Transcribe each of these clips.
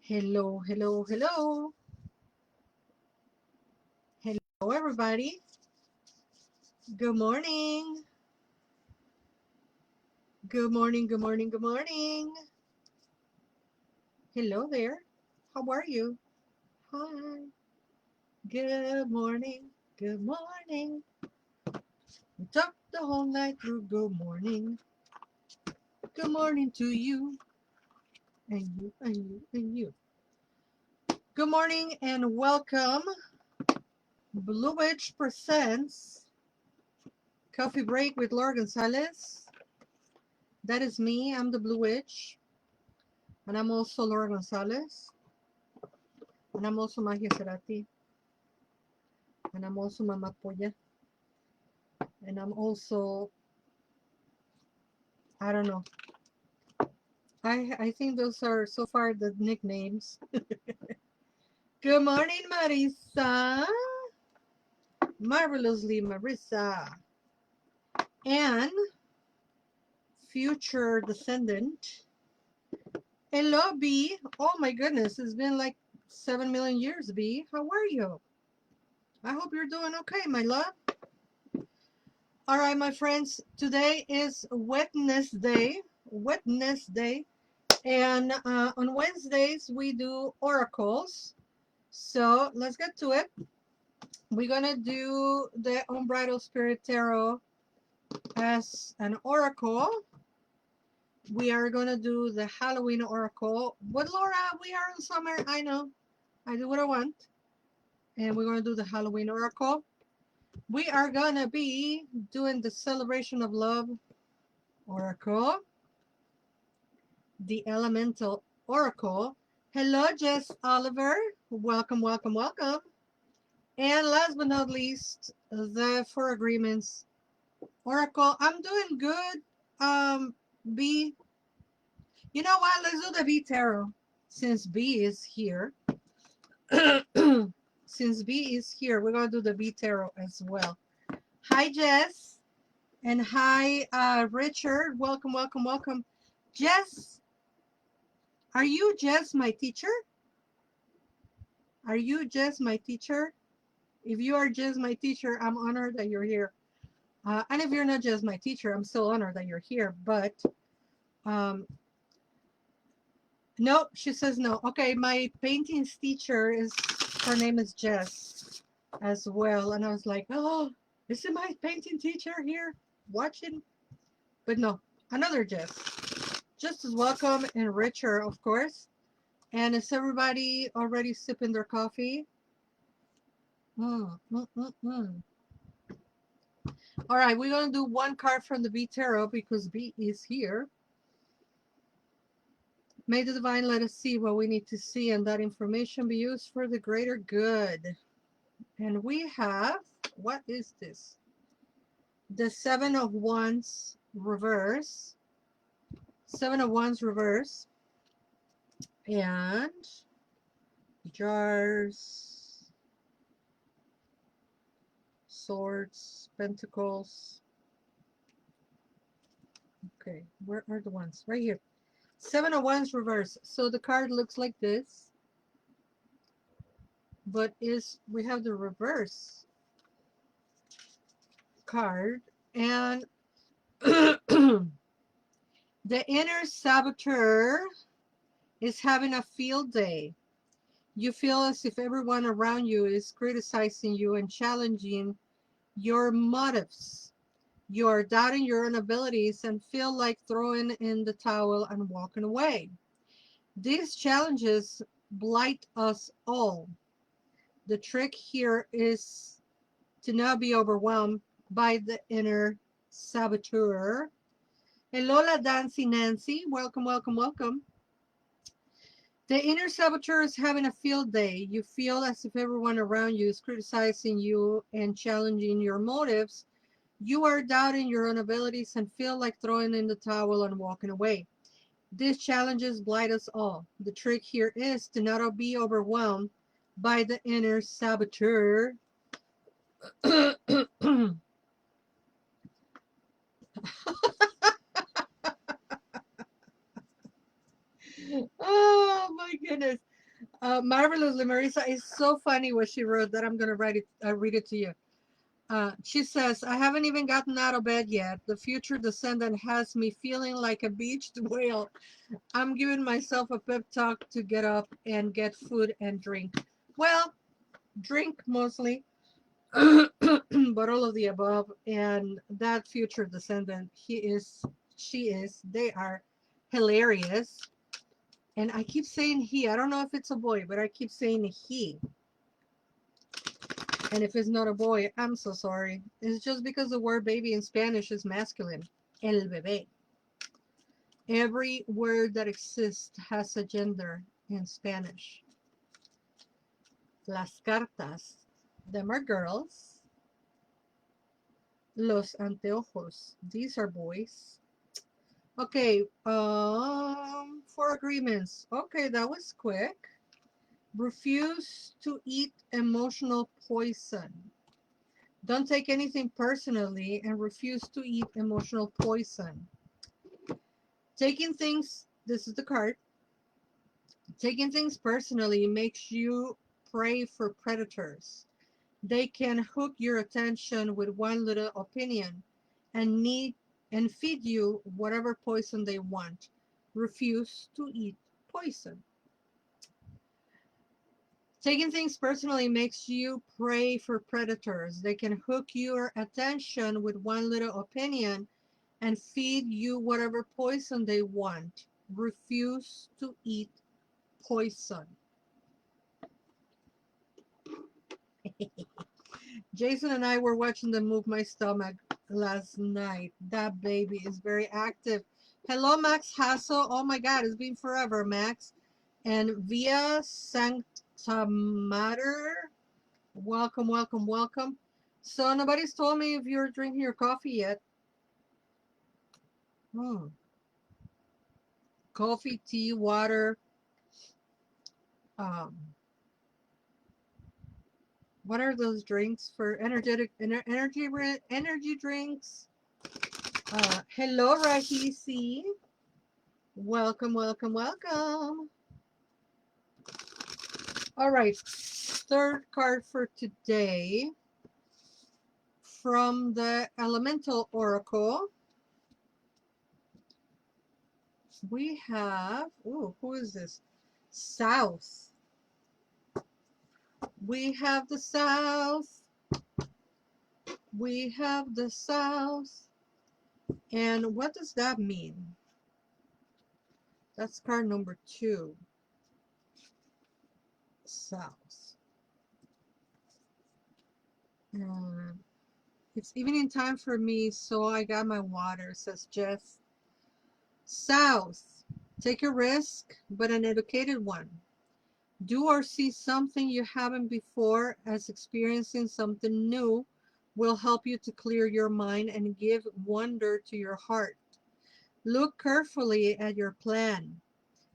Hello, hello, hello. Hello, everybody. Good morning. Good morning, good morning, good morning. Hello there. How are you? Hi. Good morning. Good morning. We talked the whole night through. Good morning. Good morning to you. And you, and you, and you. Good morning and welcome. Blue Witch presents Coffee Break with Laura González. That is me. I'm the Blue Witch. And I'm also Laura González. And I'm also Magia Cerati. And I'm also Mama Polla. And I'm also, I don't know. I think those are so far the nicknames. Good morning, Marisa. Marvelously Marisa. And future descendant. Hello, B. Oh my goodness, it's been like 7 million years, B. How are you? I hope you're doing okay, my love. All right, my friends, today is Wednesday. Wednesday. And on Wednesdays, we do oracles. So let's get to it. We're going to do the Unbridled Spirit Tarot as an oracle. We are going to do the Halloween oracle. But Laura, we are in summer. I know. I do what I want. And we're going to do the Halloween oracle. We are going to be doing the Celebration of Love oracle. The Elemental oracle. Hello, Jess Oliver. Welcome, welcome, welcome. And last but not least, the Four Agreements oracle. I'm doing good. B. You know what? Let's do the B tarot since B is here. Since B is here, we're gonna do the B tarot as well. Hi, Jess, and hi, Richard. Welcome, welcome, welcome. Jess, are you Jess my teacher? Are you Jess my teacher? If you are Jess my teacher, I'm honored that you're here. And if you're not just my teacher, I'm still honored that you're here. But um, no, she says no. Okay, my paintings teacher is, her name is Jess as well. And I was like, oh, is it my painting teacher here watching? But no, another Jess. Just as welcome and richer, of course. And is everybody already sipping their coffee? Mm, mm, mm, mm. All right, we're going to do one card from the B Tarot because B is here. May the divine let us see what we need to see and that information be used for the greater good. And we have, what is this? The Seven of Wands reverse. Seven of Wands reverse. And jars, swords, pentacles. Okay, where are the ones? Right here. Seven of Wands reverse. So the card looks like this. But we have the reverse card. And the inner saboteur is having a field day. You feel as if everyone around you is criticizing you and challenging your motives. You are doubting your own abilities and feel like throwing in the towel and walking away. These challenges blight us all. The trick here is to not be overwhelmed by the inner saboteur. And Lola Dancy Nancy, welcome, welcome, welcome. The inner saboteur is having a field day. You feel as if everyone around you is criticizing you and challenging your motives. You are doubting your own abilities and feel like throwing in the towel and walking away. These challenges blight us all. The trick here is to not be overwhelmed by the inner saboteur. Oh my goodness. Marvelously, Marisa is so funny what she wrote that I'm gonna read it to you. She says, I haven't even gotten out of bed yet. The future descendant has me feeling like a beached whale. I'm giving myself a pep talk to get up and get food and drink. Well, drink mostly, but all of the above. And that future descendant, she is, they are hilarious. And I keep saying he. I don't know if it's a boy, but I keep saying he. And if it's not a boy, I'm so sorry. It's just because the word baby in Spanish is masculine. El bebé. Every word that exists has a gender in Spanish. Las cartas, them are girls. Los anteojos, these are boys. Okay, 4 agreements. Okay, that was quick. Refuse to eat emotional poison. Don't take anything personally and refuse to eat emotional poison. Taking things, this is the card. Taking things personally makes you prey for predators. They can hook your attention with one little opinion and feed you whatever poison they want. Refuse to eat poison. Taking things personally makes you prey for predators. They can hook your attention with one little opinion and feed you whatever poison they want. Refuse to eat poison. Jason and I were watching the Move My Stomach last night. That baby is very active. Hello, Max Hassel. Oh my God, it's been forever, Max. And Via Sancta Mater. Welcome, welcome, welcome. So nobody's told me if you're drinking your coffee yet. Coffee, tea, water. Um, what are those drinks for energy drinks? Hello, Rahisi. Welcome, welcome, welcome. All right, third card for today from the Elemental Oracle. We have, ooh, who is this? South. We have the South. We have the South. And what does that mean? That's card number 2. South. It's evening time for me, so I got my water, says Jeff. South. Take a risk, but an educated one. Do or see something you haven't before, as experiencing something new will help you to clear your mind and give wonder to your heart. Look carefully at your plan.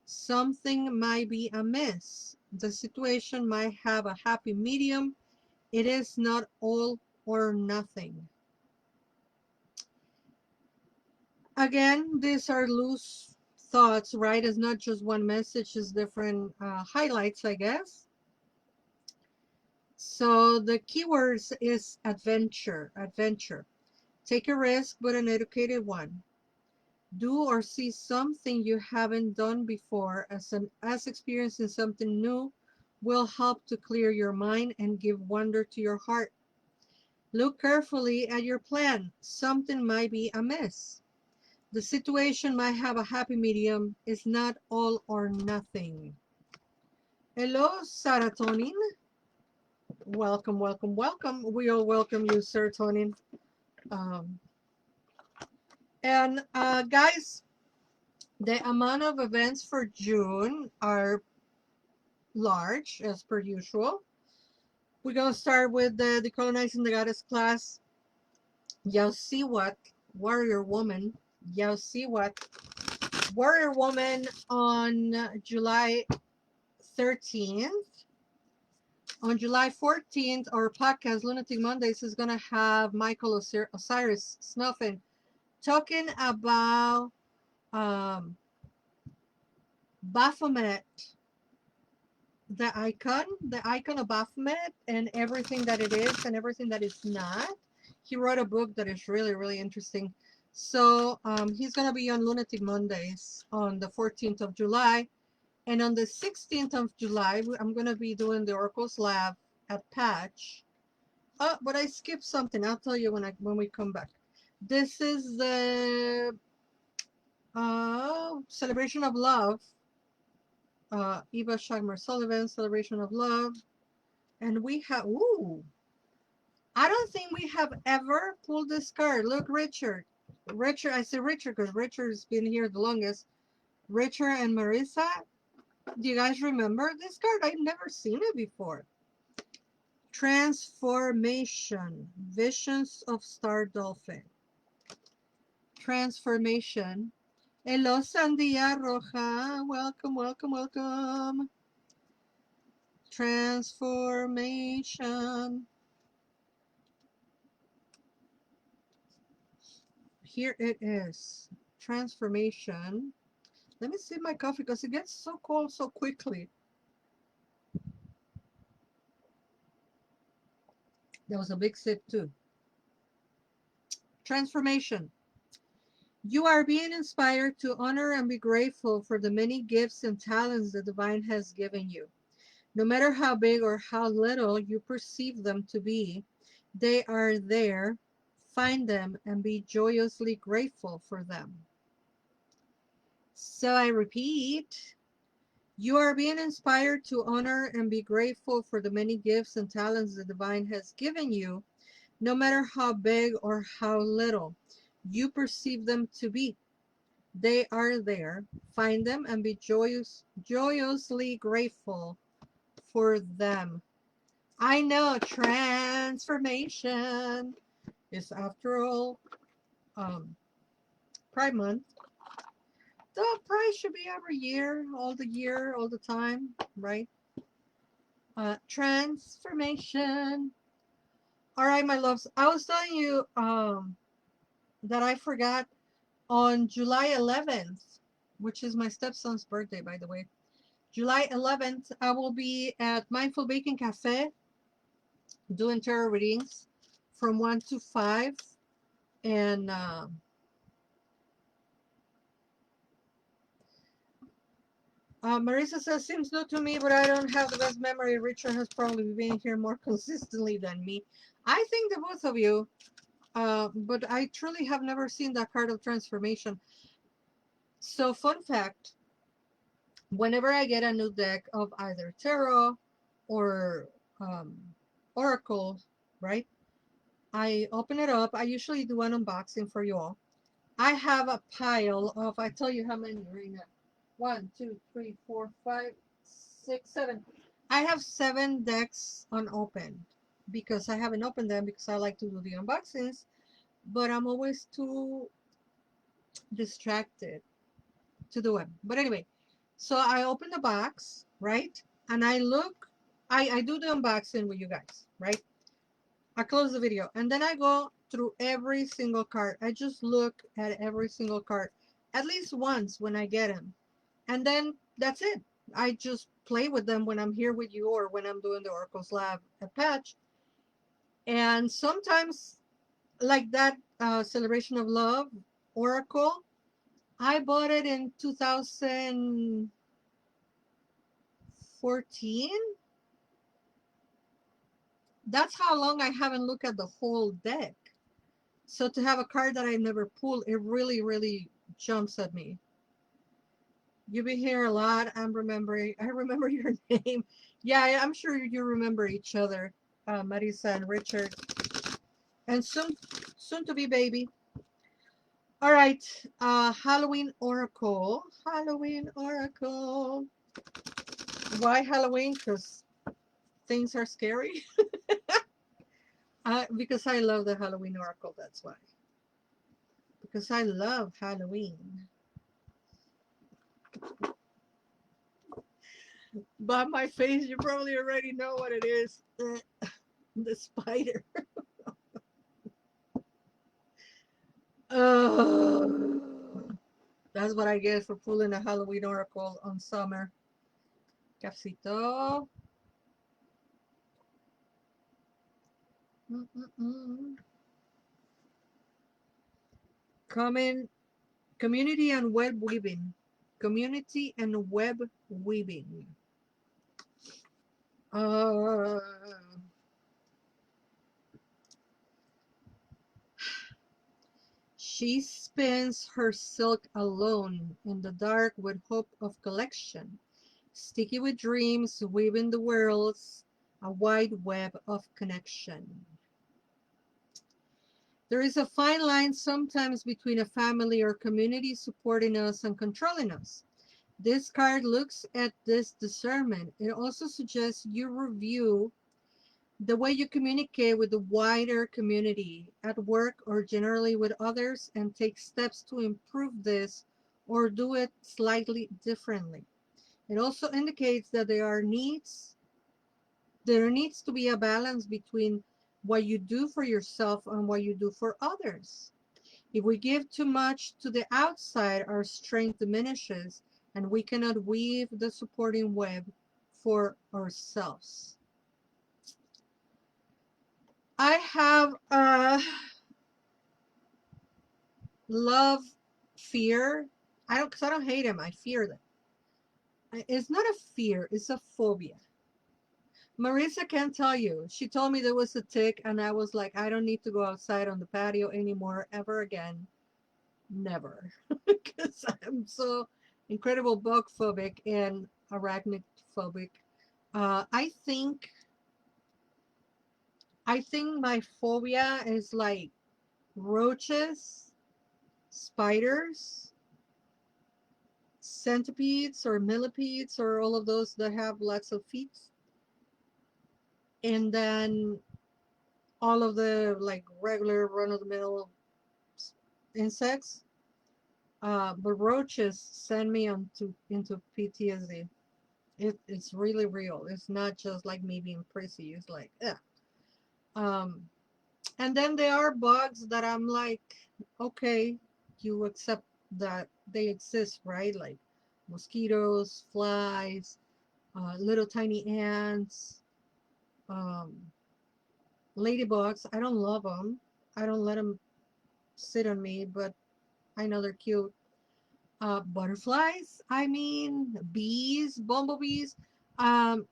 Something might be amiss. The situation might have a happy medium. It is not all or nothing. Again, these are loose thoughts, right? It's not just one message, it's different highlights, I guess. So the keywords is adventure, adventure. Take a risk, but an educated one. Do or see something you haven't done before, as experiencing something new will help to clear your mind and give wonder to your heart. Look carefully at your plan. Something might be amiss. The situation might have a happy medium. It's not all or nothing. Hello, serotonin. Welcome, welcome, welcome. We all welcome you, serotonin. Guys, the amount of events for June are large, as per usual. We're going to start with the Decolonizing the Goddess class. Yaocihuatl, Warrior Woman. Yaocihuatl, Warrior Woman on July 13th. On July 14th, our podcast, Lunatic Mondays, is going to have Michael Osiris Snuffin talking about Baphomet the icon of Baphomet and everything that it is and everything that is not. He wrote a book that is really, really interesting. So he's going to be on Lunatic Mondays on the 14th of July. And on the 16th of July, I'm going to be doing the Oracles Lab at Patch. Oh, but I skipped something. I'll tell you when we come back. This is the Celebration of Love. Eva Shagmar Sullivan, Celebration of Love. And we have, ooh, I don't think we have ever pulled this card. Look, Richard. Richard, I say Richard because Richard's been here the longest. Richard and Marissa, do you guys remember this card? I've never seen it before. Transformation. Visions of Star Dolphin. Transformation. Hello, Sandia Roja. Welcome, welcome, welcome. Transformation. Here it is. Transformation. Let me sip my coffee because it gets so cold so quickly. That was a big sip too. Transformation. You are being inspired to honor and be grateful for the many gifts and talents the divine has given you. No matter how big or how little you perceive them to be, they are there. Find them and be joyously grateful for them. So I repeat, you are being inspired to honor and be grateful for the many gifts and talents the divine has given you, no matter how big or how little you perceive them to be. They are there. Find them and be joyously grateful for them. I know transformation is, after all, Pride Month. The Pride should be every year, all the time, right? Transformation. All right, my loves. I was telling you that I forgot on July 11th, which is my stepson's birthday, by the way. July 11th, I will be at Mindful Baking Café doing tarot readings from 1 to 5. And Marissa says, seems new to me, but I don't have the best memory. Richard has probably been here more consistently than me. I think the both of you, but I truly have never seen that card of transformation. So, fun fact, whenever I get a new deck of either tarot or um, oracle, right? I open it up. I usually do an unboxing for you all. I have a pile of, I tell you how many right now. 1, 2, 3, 4, 5, 6, 7. I have 7 decks unopened because I haven't opened them because I like to do the unboxings, but I'm always too distracted to do it. But anyway, so I open the box, right? And I look, I do the unboxing with you guys, right? I close the video and then I go through every single card. I just look at every single card at least once when I get them. And then that's it. I just play with them when I'm here with you or when I'm doing the Oracles Lab at Patch. And sometimes, like that Celebration of Love Oracle, I bought it in 2014. That's how long I haven't looked at the whole deck. So to have a card that I never pulled, it really, really jumps at me. You've been here a lot. I remember your name. Yeah, I'm sure you remember each other, Marisa and Richard, and soon to be baby. All right, Halloween Oracle. Halloween Oracle. Why Halloween? Because things are scary. Because I love the Halloween Oracle. That's why. Because I love Halloween. By my face, you probably already know what it is. The spider. That's what I get for pulling a Halloween Oracle on summer. Cafecito. Community and web weaving. Community and web weaving. Uh, she spins her silk alone in the dark with hope of collection. Sticky with dreams, weaving the worlds, a wide web of connection. There is a fine line sometimes between a family or community supporting us and controlling us. This card looks at this discernment. It also suggests you review the way you communicate with the wider community at work or generally with others and take steps to improve this or do it slightly differently. It also indicates that there needs to be a balance between what you do for yourself and what you do for others. If we give too much to the outside, our strength diminishes and we cannot weave the supporting web for ourselves. I have a love fear. Because I don't hate them. I fear them. It's not a fear. It's a phobia. Marisa can tell you. She told me there was a tick, and I was like, I don't need to go outside on the patio anymore, ever again. Never. Because I'm so incredible bug phobic and arachnid phobic. I think my phobia is like roaches, spiders, centipedes or millipedes or all of those that have lots of feet. And then all of the like regular run-of-the-mill insects. But roaches send me into PTSD. It's really real. It's not just like me being prissy. It's like, yeah. Um, and then there are bugs that I'm like, okay, you accept that they exist, right? Like mosquitoes, flies, little tiny ants, um, ladybugs. I don't love them. I don't let them sit on me, but I know they're cute. Butterflies, I mean, bees, bumblebees. Um,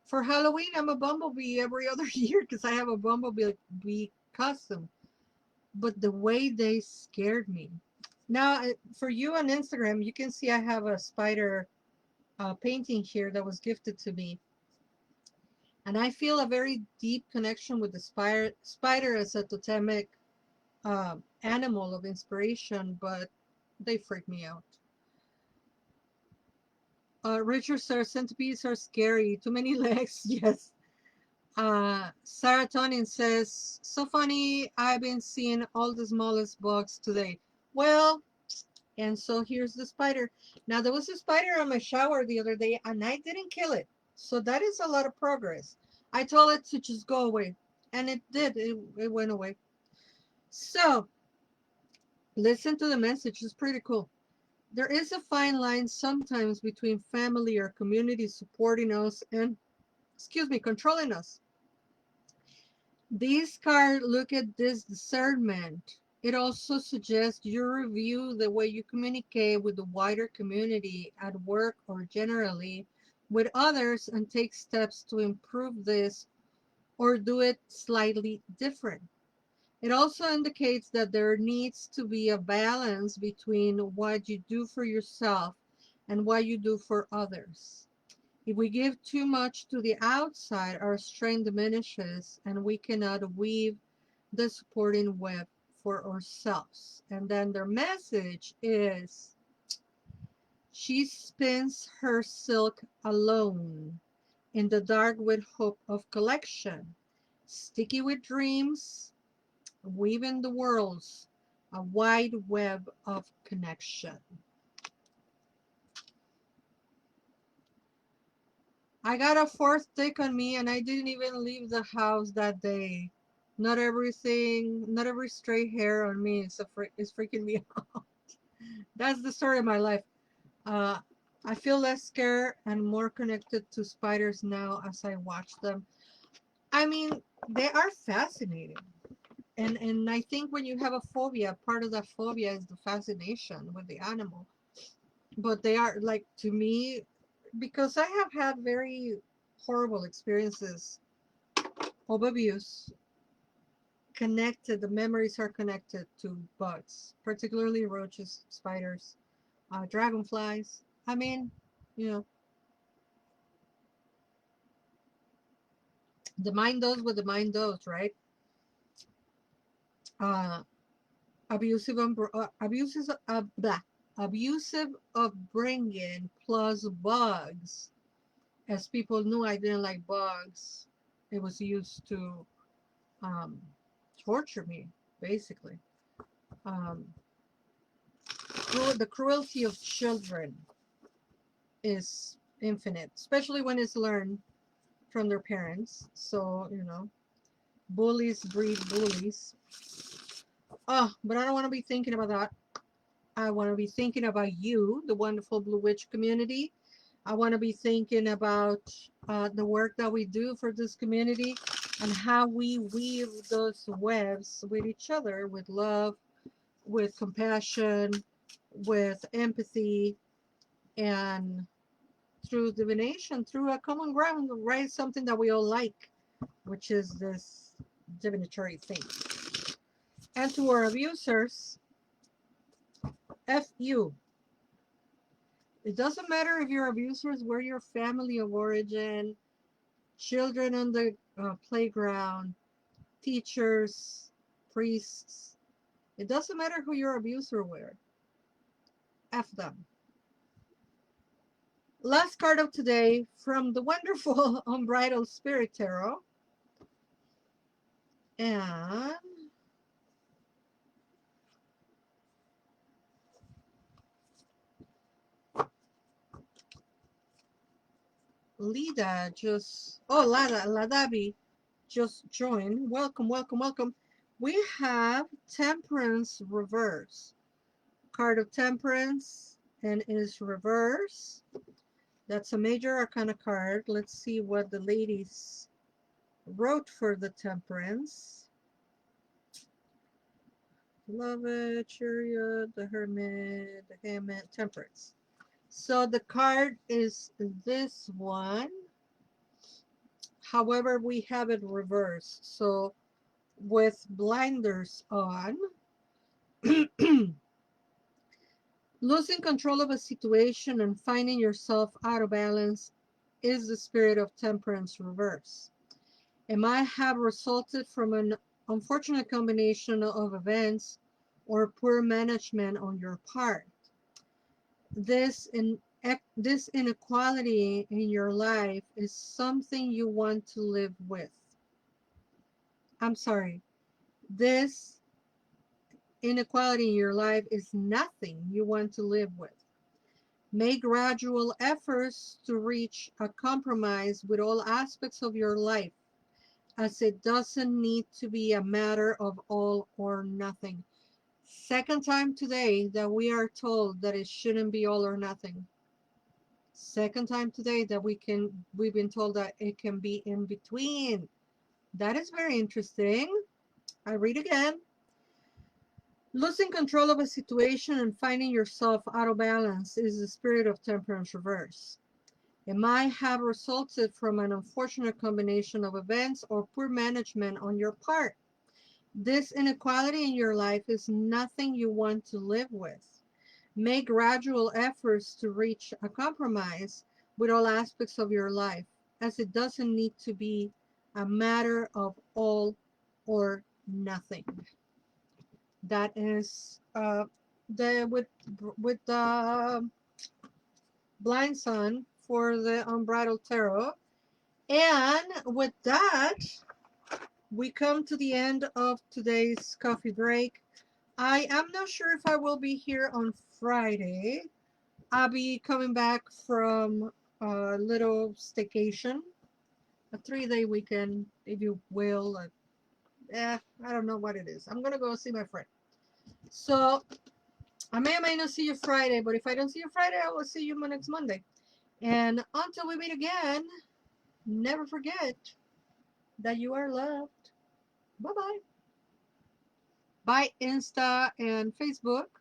for Halloween, I'm a bumblebee every other year because I have a bumblebee bee costume. But the way they scared me. Now, for you on Instagram, you can see I have a spider painting here that was gifted to me. And I feel a very deep connection with the spider as a totemic animal of inspiration, but they freak me out. Richard says centipedes are scary. Too many legs. Yes. Serotonin says, so funny. I've been seeing all the smallest bugs today. Well, and so here's the spider. Now, there was a spider on my shower the other day, and I didn't kill it. So that is a lot of progress. I told it to just go away, and it did. It went away. So, listen to the message. It's pretty cool. There is a fine line sometimes between family or community supporting us and, excuse me, controlling us. This card look at this discernment. It also suggests you review the way you communicate with the wider community at work or generally with others and take steps to improve this or do it slightly different. It also indicates that there needs to be a balance between what you do for yourself and what you do for others. If we give too much to the outside, our strength diminishes and we cannot weave the supporting web for ourselves. And then their message is, she spins her silk alone in the dark with hope of collection, sticky with dreams, weaving the worlds, a wide web of connection. I got a fourth tick on me and I didn't even leave the house that day. Not every stray hair on me is freaking me out. That's the story of my life. Uh, I feel less scared and more connected to spiders now as I watch them. I mean, they are fascinating. And I think when you have a phobia, part of that phobia is the fascination with the animal. But they are like, to me, because I have had very horrible experiences of abuse, connected, the memories are connected to bugs, particularly roaches, spiders, dragonflies. I mean, you know, the mind does what the mind does, right? Uh, abusive upbringing plus bugs. As people knew I didn't like bugs, it was used to um, torture me, basically. Um, the cruelty of children is infinite, especially when it's learned from their parents. So, bullies breed bullies. Oh, but I don't want to be thinking about that. I want to be thinking about you, the wonderful Blue Witch community. I want to be thinking about the work that we do for this community and how we weave those webs with each other, with love, with compassion, with empathy, and through divination, through a common ground, right? Something that we all like, which is this divinatory thing. And to our abusers, F you. It doesn't matter if your abusers were your family of origin, children on the playground, teachers, priests. It doesn't matter who your abuser were. F them. Last card of today from the wonderful Unbridled Spirit Tarot. And Ladabi just joined. Welcome, welcome, welcome. We have Temperance reverse. Card of Temperance and is reverse. That's a major arcana card. Let's see what the ladies wrote for the Temperance. Beloved, Chariot, the Hermit, the Hermit, Temperance. So the card is this one. However, we have it reversed. So with blinders on, losing control of a situation and finding yourself out of balance is the spirit of temperance reverse. It might have resulted from an unfortunate combination of events or poor management on your part. This inequality in your life is something you want to live with. I'm sorry. This inequality in your life is nothing you want to live with. Make gradual efforts to reach a compromise with all aspects of your life, as it doesn't need to be a matter of all or nothing. Second time today that we are told that it shouldn't be all or nothing. Second time today that we've been told that it can be in between. That is very interesting. I read again. Losing control of a situation and finding yourself out of balance is the spirit of temperance reverse. It might have resulted from an unfortunate combination of events or poor management on your part. This inequality in your life is nothing you want to live with. Make gradual efforts to reach a compromise with all aspects of your life, as it doesn't need to be a matter of all or nothing. That is the with the blind sun for the unbridled tarot. And with that, we come to the end of today's coffee break. I am not sure if I will be here on Friday. I'll be coming back from a little staycation, a 3-day weekend, if you will. I don't know what it is. I'm gonna go see my friend. So I may or may not see you Friday, but if I don't see you Friday, I will see you next Monday. And until we meet again, never forget that you are loved. Bye-bye. Bye, Insta and Facebook.